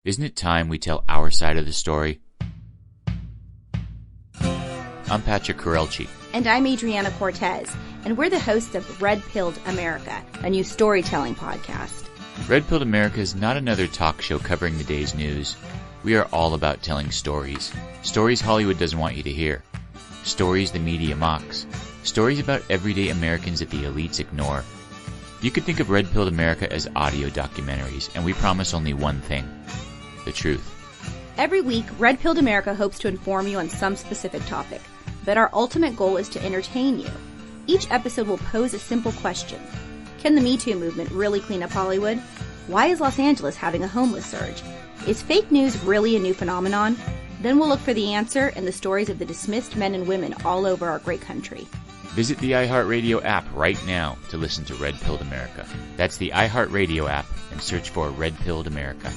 Isn't it time we tell our side of the story? I'm Patrick Corelchi. And I'm Adriana Cortez, and we're the hosts of Red Pilled America, a new storytelling podcast. Red Pilled America is not another talk show covering the day's news. We are all about telling stories. Stories Hollywood doesn't want you to hear. Stories the media mocks. Stories about everyday Americans that the elites ignore. You could think of Red Pilled America as audio documentaries, and we promise only one thing: the truth. Every week, Red Pilled America hopes to inform you on some specific topic, but our ultimate goal is to entertain you. Each episode will pose a simple question. Can the Me Too movement really clean up Hollywood? Why is Los Angeles having a homeless surge? Is fake news really a new phenomenon? Then we'll look for the answer in the stories of the dismissed men and women all over our great country. Visit the iHeartRadio app right now to listen to Red Pilled America. That's the iHeartRadio app, and search for Red Pilled America.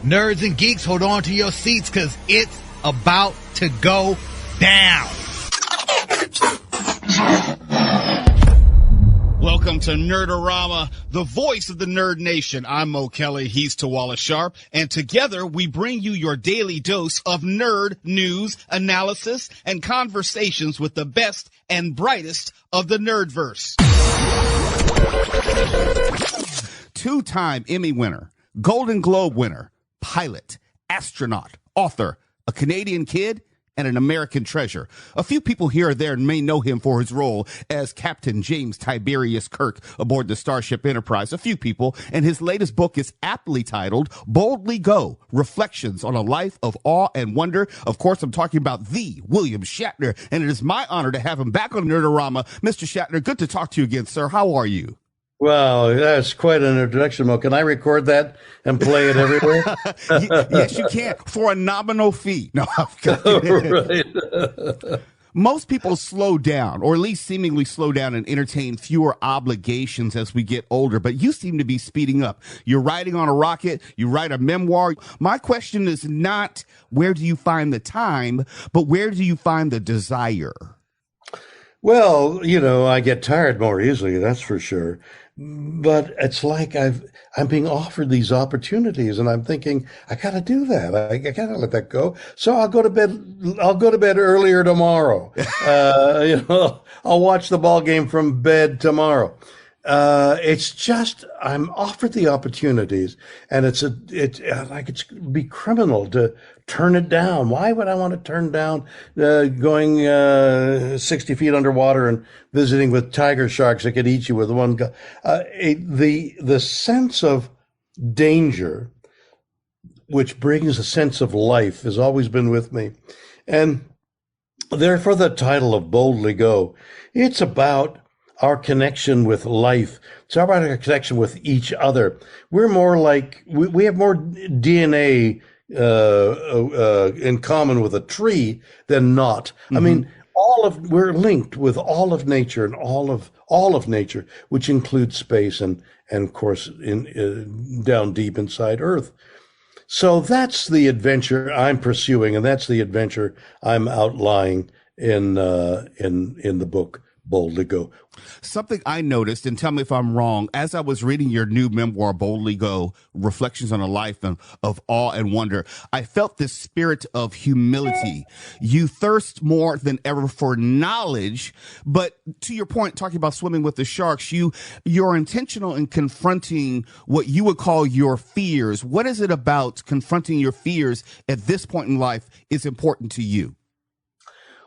Nerds and geeks, hold on to your seats because it's about to go down. Welcome to Nerdorama, the voice of the Nerd Nation. I'm Mo Kelly, he's Tawala Sharp, and together we bring you your daily dose of nerd news, analysis, and conversations with the best and brightest of the Nerdverse. Two-time Emmy winner, Golden Globe winner, pilot, astronaut, author, a Canadian kid, and an American treasure. A few people here or there may know him for his role as Captain James Tiberius Kirk aboard the Starship Enterprise. A few people, and his latest book is aptly titled Boldly Go, Reflections on a Life of Awe and Wonder. Of course, I'm talking about the William Shatner, and it is my honor to have him back on Nerdorama. Mr. Shatner, good to talk to you again, sir. How are you? Wow, that's quite an introduction, Mo. Can I record that and play it everywhere? Yes, you can, for a nominal fee. No, Right. Most people slow down, or at least seemingly slow down, and entertain fewer obligations as we get older, but you seem to be speeding up. You're riding on a rocket, you write a memoir. My question is not where do you find the time, but where do you find the desire? Well, I get tired more easily, that's for sure. But it's like I'm being offered these opportunities, and I'm thinking, I got to do that. I got to let that go. So I'll go to bed earlier tomorrow. I'll watch the ball game from bed tomorrow. It's just, I'm offered the opportunities, and it's be criminal to turn it down. Why would I want to turn down, going, 60 feet underwater and visiting with tiger sharks that could eat you with one gun? The sense of danger, which brings a sense of life, has always been with me. And therefore the title of Boldly Go, it's about our connection with life. It's about our connection with each other. We're more like, we have more DNA in common with a tree than not. Mm-hmm. I mean, we're linked with all of nature and all of nature, which includes space and of course down deep inside Earth. So that's the adventure I'm pursuing, and that's the adventure I'm outlining in the book Boldly Go. Something I noticed, and tell me if I'm wrong, as I was reading your new memoir, Boldly Go, Reflections on a Life of Awe and Wonder, I felt this spirit of humility. You thirst more than ever for knowledge, but to your point, talking about swimming with the sharks, you're intentional in confronting what you would call your fears. What is it about confronting your fears at this point in life is important to you?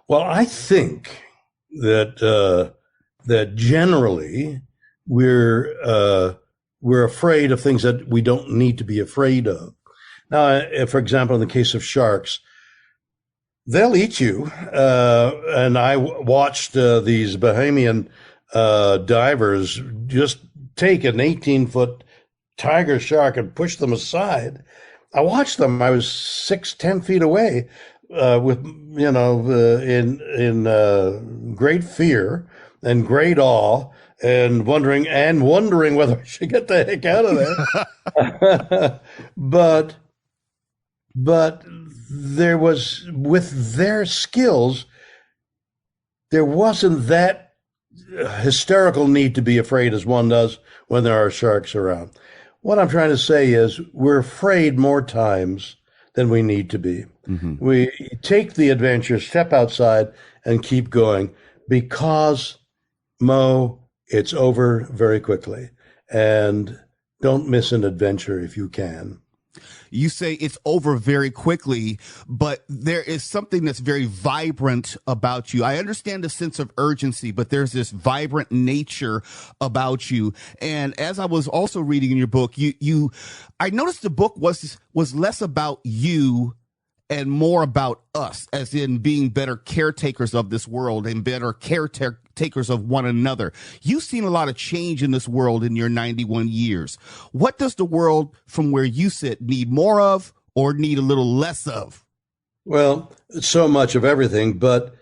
Well, I think that generally we're afraid of things that we don't need to be afraid of. Now, for example, in the case of sharks, they'll eat you. And I watched these Bahamian divers just take an 18-foot tiger shark and push them aside. I watched them. I was 10 feet away. In great fear and great awe, and wondering whether I should get the heck out of there. But there was, with their skills, there wasn't that hysterical need to be afraid as one does when there are sharks around. What I'm trying to say is we're afraid more times than we need to be. Mm-hmm. We take the adventure, step outside, and keep going because, Mo, it's over very quickly. And don't miss an adventure if you can. You say it's over very quickly, but there is something that's very vibrant about you. I understand the sense of urgency, but there's this vibrant nature about you. And as I was also reading in your book, I noticed the book was less about you and more about us, as in being better caretakers of this world and better caretakers of one another. You've seen a lot of change in this world in your 91 years. What does the world from where you sit need more of or need a little less of? Well, so much of everything, but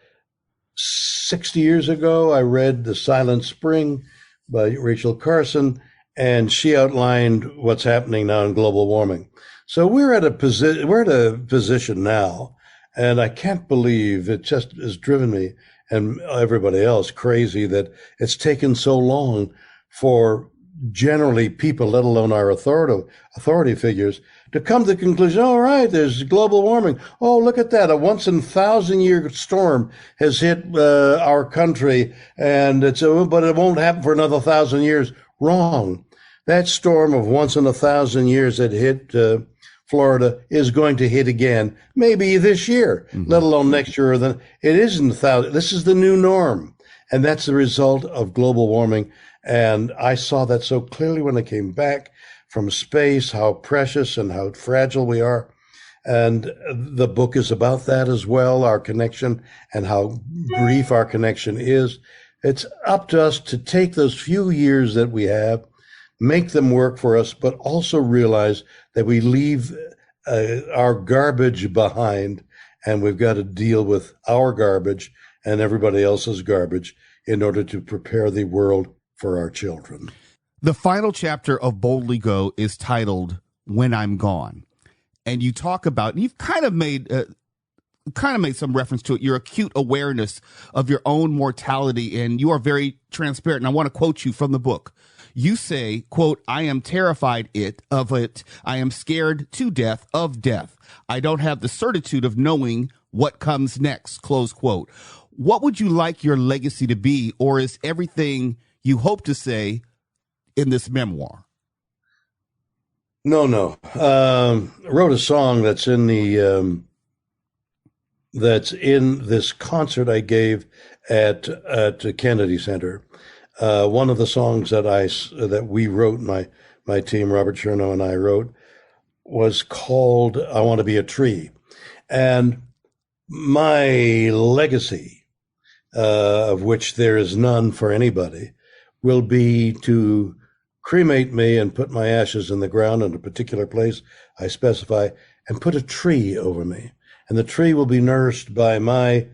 60 years ago, I read The Silent Spring by Rachel Carson, and she outlined what's happening now in global warming. So we're at a position now, and I can't believe it just has driven me and everybody else crazy that it's taken so long for generally people, let alone our authority figures, to come to the conclusion, all right, there's global warming. Oh, look at that. A once in 1,000-year storm has hit our country, and but it won't happen for another 1,000 years. Wrong. That storm of once in 1,000 years that hit Florida is going to hit again, maybe this year, let alone next year. It isn't 1,000. This is the new norm. And that's the result of global warming. And I saw that so clearly when I came back from space, how precious and how fragile we are. And the book is about that as well, our connection and how brief our connection is. It's up to us to take those few years that we have, make them work for us, but also realize that we leave our garbage behind, and we've got to deal with our garbage and everybody else's garbage in order to prepare the world for our children. The final chapter of Boldly Go is titled When I'm Gone. And you talk about, and you've kind of made some reference to it, your acute awareness of your own mortality, and you are very transparent. And I want to quote you from the book. You say, quote, I am terrified of it. I am scared to death of death. I don't have the certitude of knowing what comes next, close quote. What would you like your legacy to be, or is everything you hope to say in this memoir? No. Wrote a song that's in this concert I gave at Kennedy Center. One of the songs that we wrote, my team, Robert Chernow and I wrote, was called I Want to Be a Tree. And my legacy, of which there is none for anybody, will be to cremate me and put my ashes in the ground in a particular place I specify, and put a tree over me. And the tree will be nourished by my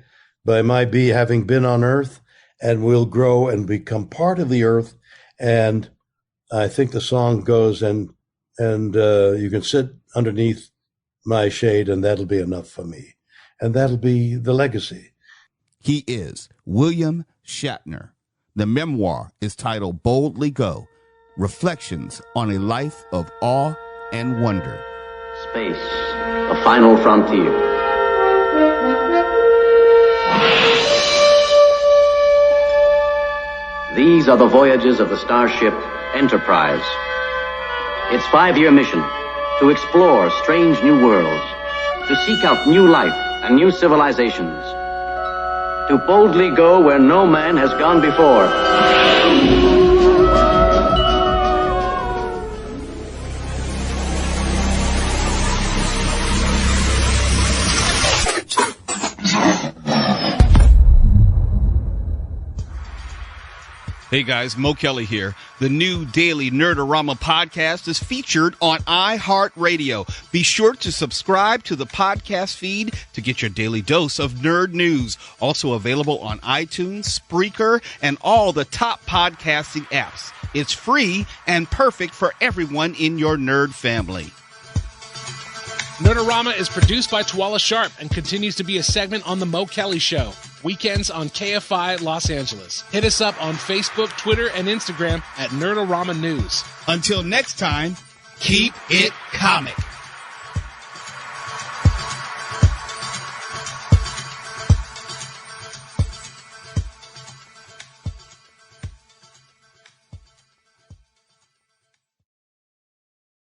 having been on Earth, and will grow and become part of the earth. And I think the song goes, and you can sit underneath my shade, and that'll be enough for me. And that'll be the legacy. He is William Shatner. The memoir is titled Boldly Go, Reflections on a Life of Awe and Wonder. Space, the final frontier. These are the voyages of the starship Enterprise. Its 5-year mission, to explore strange new worlds, to seek out new life and new civilizations, to boldly go where no man has gone before. Hey guys, Mo Kelly here. The new daily Nerdorama podcast is featured on iHeartRadio. Be sure to subscribe to the podcast feed to get your daily dose of nerd news. Also available on iTunes, Spreaker, and all the top podcasting apps. It's free and perfect for everyone in your nerd family. Nerdorama is produced by Tuala Sharp and continues to be a segment on The Mo Kelly Show. weekends on KFI Los Angeles. Hit us up on Facebook, Twitter, and Instagram at Nerdorama News. Until next time, keep it comic.